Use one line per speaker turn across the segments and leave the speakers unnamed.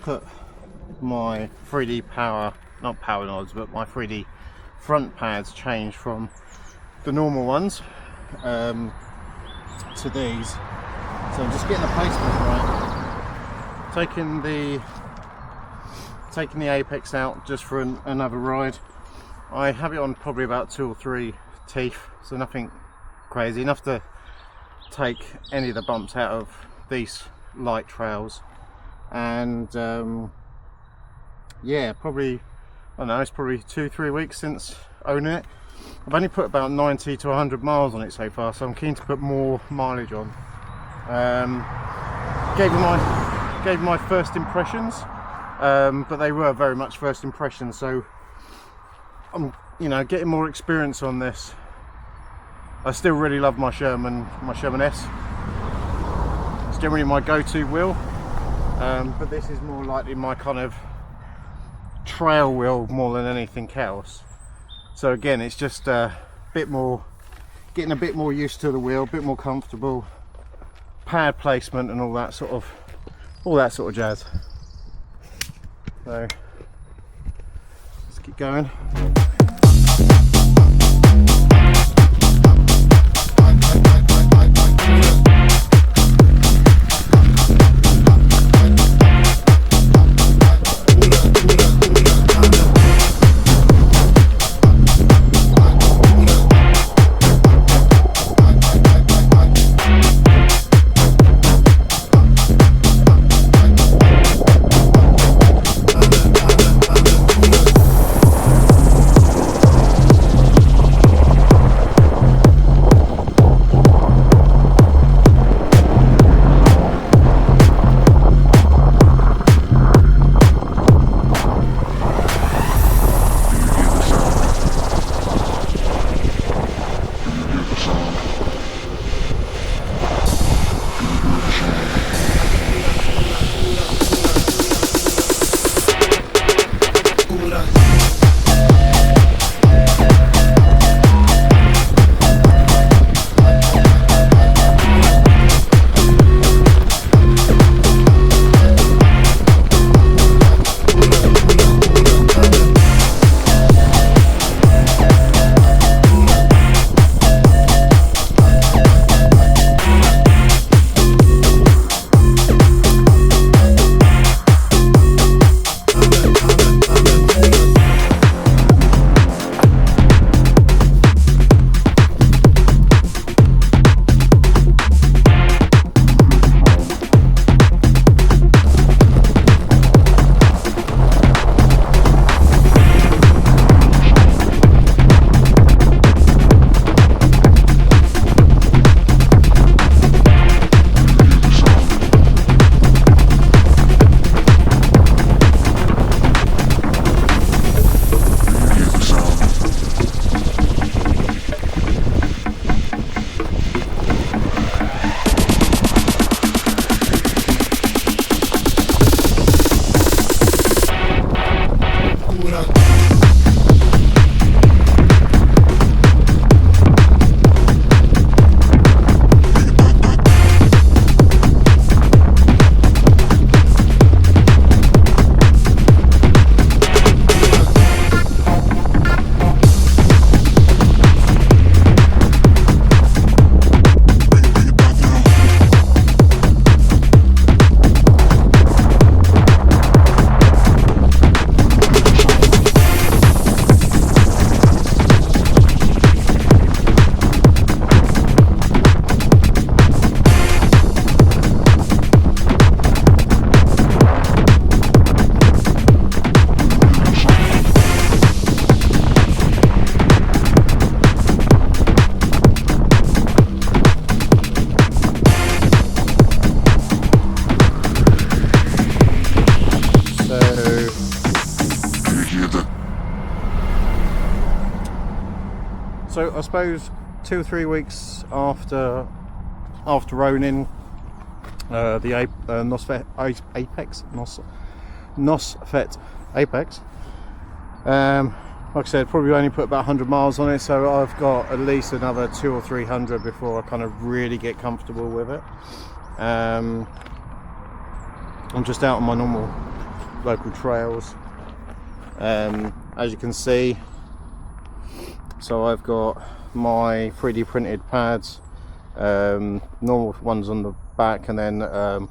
put my 3D power, not power nods, but my 3D front pads changed from the normal ones to these. So I'm just getting the placement right. Taking the apex out just for another ride. I have it on probably about 2 or 3 teeth, so nothing crazy, enough to take any of the bumps out of these light trails. And yeah, probably, I don't know, it's probably 2-3 weeks since owning it. I've only put about 90 to 100 miles on it so far, so I'm keen to put more mileage on. Gave you my first impressions, but they were very much first impressions, so I'm, you know, getting more experience on this. I still really love my Sherman S. It's generally my go-to wheel, but this is more likely my kind of trail wheel more than anything else. So again, it's just a bit more, getting a bit more used to the wheel, a bit more comfortable, pad placement and all that sort of jazz. So let's keep going. So I suppose 2 or 3 weeks after owning the NOSFET Apex, like I said, probably only put about 100 miles on it, so I've got at least another 200 or 300 before I kind of really get comfortable with it. I'm just out on my normal local trails. As you can see, so I've got my 3D printed pads, normal ones on the back, and then I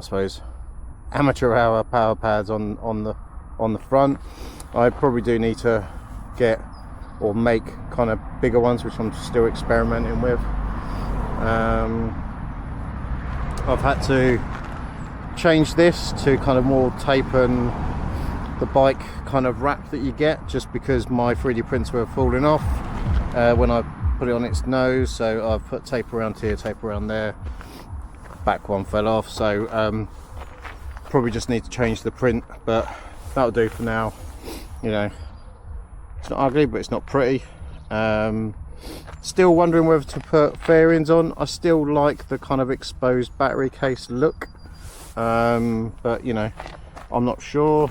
suppose amateur hour power pads on the front. I probably do need to get or make kind of bigger ones, which I'm still experimenting with. I've had to change this to kind of more taper the bike kind of wrap that you get, just because my 3D prints were falling off when I put it on its nose. So I've put tape around here, tape around there, back one fell off, so probably just need to change the print, but that'll do for now. You know, it's not ugly, but it's not pretty. Still wondering whether to put fairings on. I still like the kind of exposed battery case look, but you know, I'm not sure.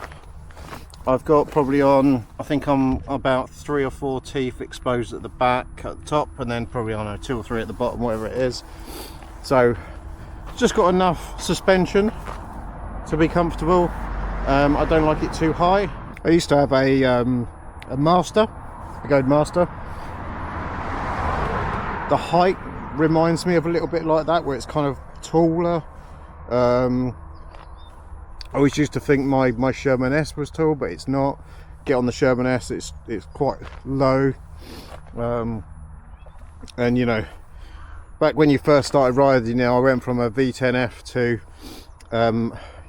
I've got probably on, I think I'm about 3 or 4 teeth exposed at the back, at the top, and then probably, I don't know, 2 or 3 at the bottom, whatever it is. So just got enough suspension to be comfortable. I don't like it too high. I used to have a Master, a Gold Master. The height reminds me of a little bit like that, where it's kind of taller. I always used to think my Sherman S was tall, but it's not. Get on the Sherman S, it's quite low. And you know, back when you first started riding, you know, I went from a V10F to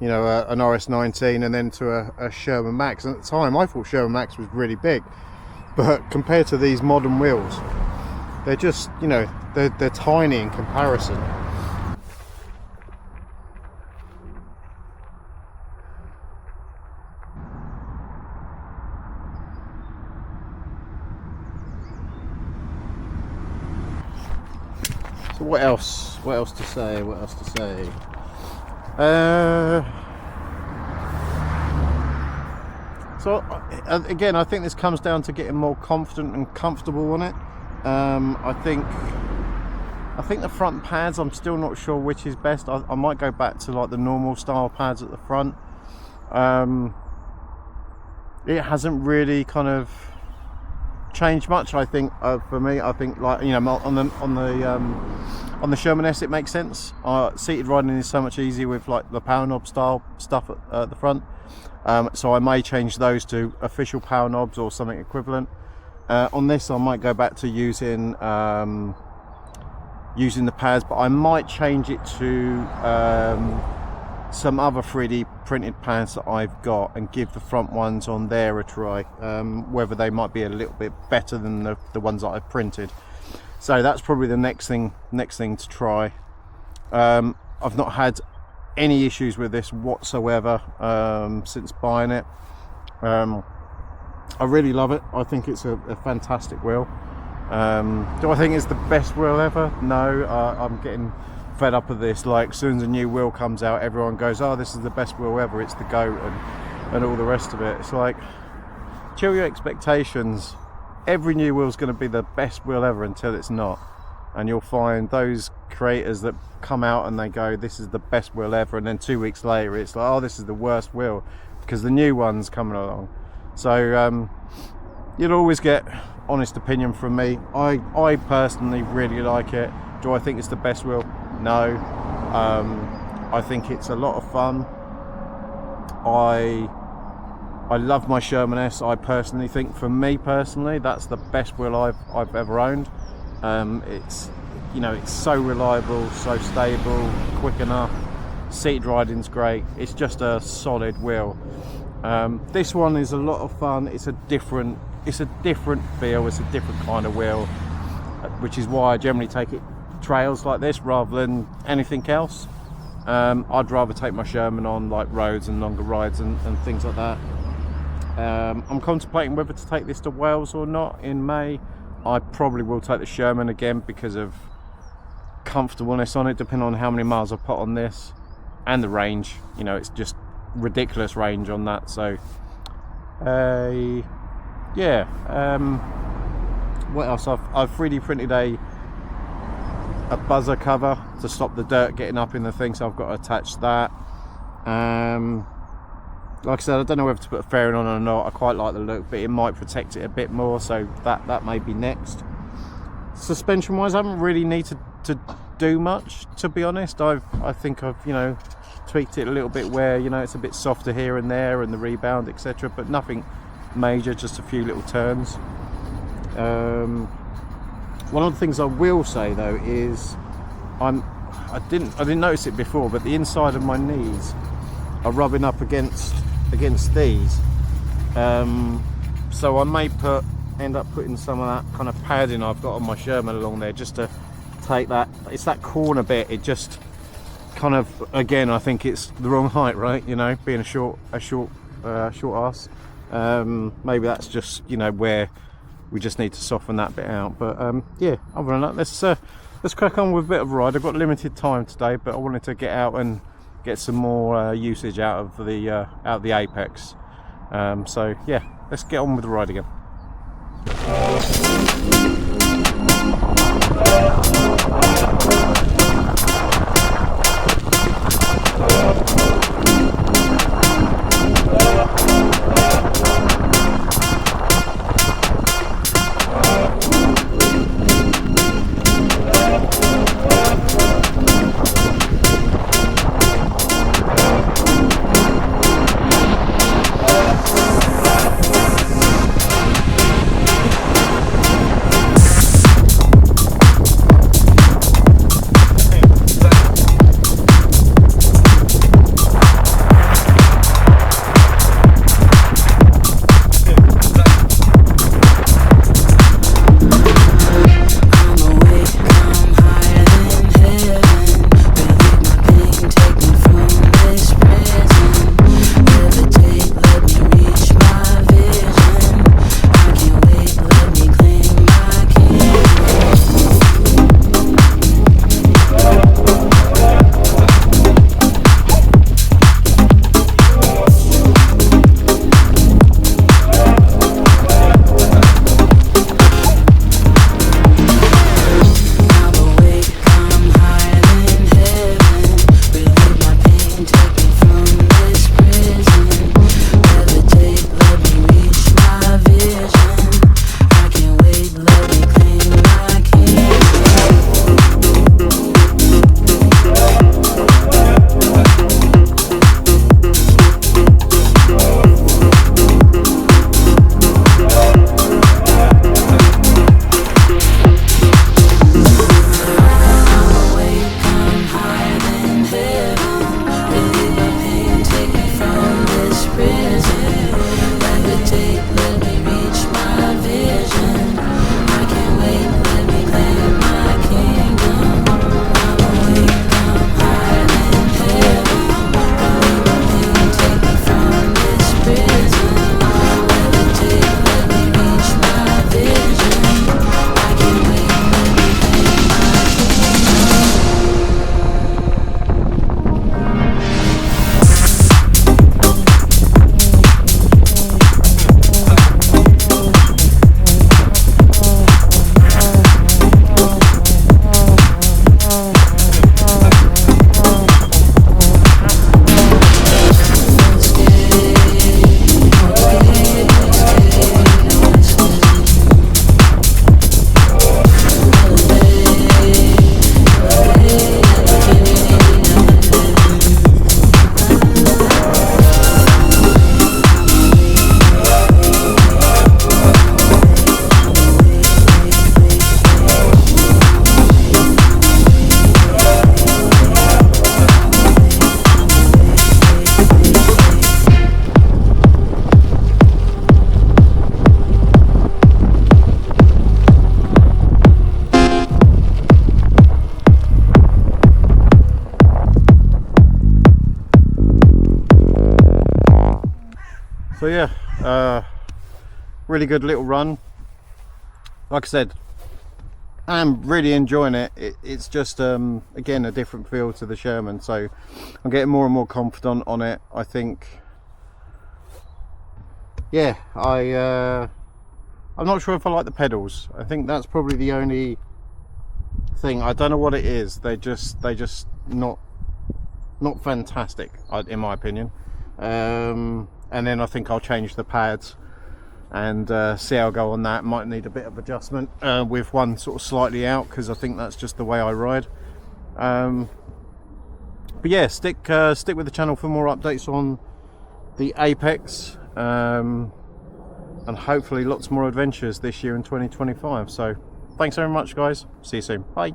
you know, an RS19, and then to a Sherman Max. And at the time I thought Sherman Max was really big, but compared to these modern wheels, they're just, you know, they're tiny in comparison. So what else to say? So again, I think this comes down to getting more confident and comfortable on it. I think the front pads, I'm still not sure which is best. I might go back to like the normal style pads at the front. It hasn't really kind of changed much, I think. For me, I think, like, you know, on the Sherman S, it makes sense. Seated riding is so much easier with like the power knob style stuff at the front. So I may change those to official power knobs or something equivalent. On this, I might go back to using the pads, but I might change it to some other 3D printed pads that I've got, and give the front ones on there a try, whether they might be a little bit better than the ones that I've printed. So that's probably the next thing to try. I've not had any issues with this whatsoever since buying it. I really love it. I think it's a fantastic wheel. Do I think it's the best wheel ever? No. I'm getting fed up of this. Like, as soon as a new wheel comes out, everyone goes, oh, this is the best wheel ever, it's the GOAT, and all the rest of it. It's like, chill your expectations. Every new wheel is going to be the best wheel ever until it's not. And you'll find those creators that come out and they go, this is the best wheel ever, and then 2 weeks later it's like, oh, this is the worst wheel, because the new one's coming along. So you'll always get honest opinion from me. I personally really like it. Do I think it's the best wheel? No. I think it's a lot of fun. I love my Sherman S. I personally think, for me personally, that's the best wheel I've ever owned. It's, you know, it's so reliable, so stable, quick enough. Seated riding's great. It's just a solid wheel. This one is a lot of fun. It's a different feel. It's a different kind of wheel, which is why I generally take it trails like this rather than anything else. I'd rather take my Sherman on like roads and longer rides and things like that. I'm contemplating whether to take this to Wales or not in May. I probably will take the Sherman again because of comfortableness on it, depending on how many miles I put on this, and the range. You know, it's just ridiculous range on that. So yeah. What else? I've 3D printed a buzzer cover to stop the dirt getting up in the thing, so I've got to attach that. like I said, I don't know whether to put a fairing on or not. I quite like the look, but it might protect it a bit more, so that may be next. Suspension wise, I haven't really needed to do much, to be honest. I think I've, you know, tweaked it a little bit where, you know, it's a bit softer here and there, and the rebound, etc., but nothing major, just a few little turns. One of the things I will say though is I didn't notice it before, but the inside of my knees are rubbing up against these, so I may end up putting some of that kind of padding I've got on my Sherman along there, just to take that, it's that corner bit, it just kind of, again, I think it's the wrong height, right? You know, being a short ass, maybe that's just, you know, where we just need to soften that bit out. But yeah, other than that, let's crack on with a bit of a ride. I've got limited time today, but I wanted to get out and get some more usage out of the Apex. So yeah, let's get on with the ride again. So yeah, really good little run. Like I said, I'm really enjoying it. It's just again a different feel to the Sherman, so I'm getting more and more confident on it. I think, yeah, I'm not sure if I like the pedals. I think that's probably the only thing. I don't know what it is. They just not fantastic, in my opinion. and then I think I'll change the pads and see how I go on that. Might need a bit of adjustment with one sort of slightly out, because I think that's just the way I ride. But yeah, stick with the channel for more updates on the Apex, and hopefully lots more adventures this year in 2025. So thanks very much, guys. See you soon. Bye.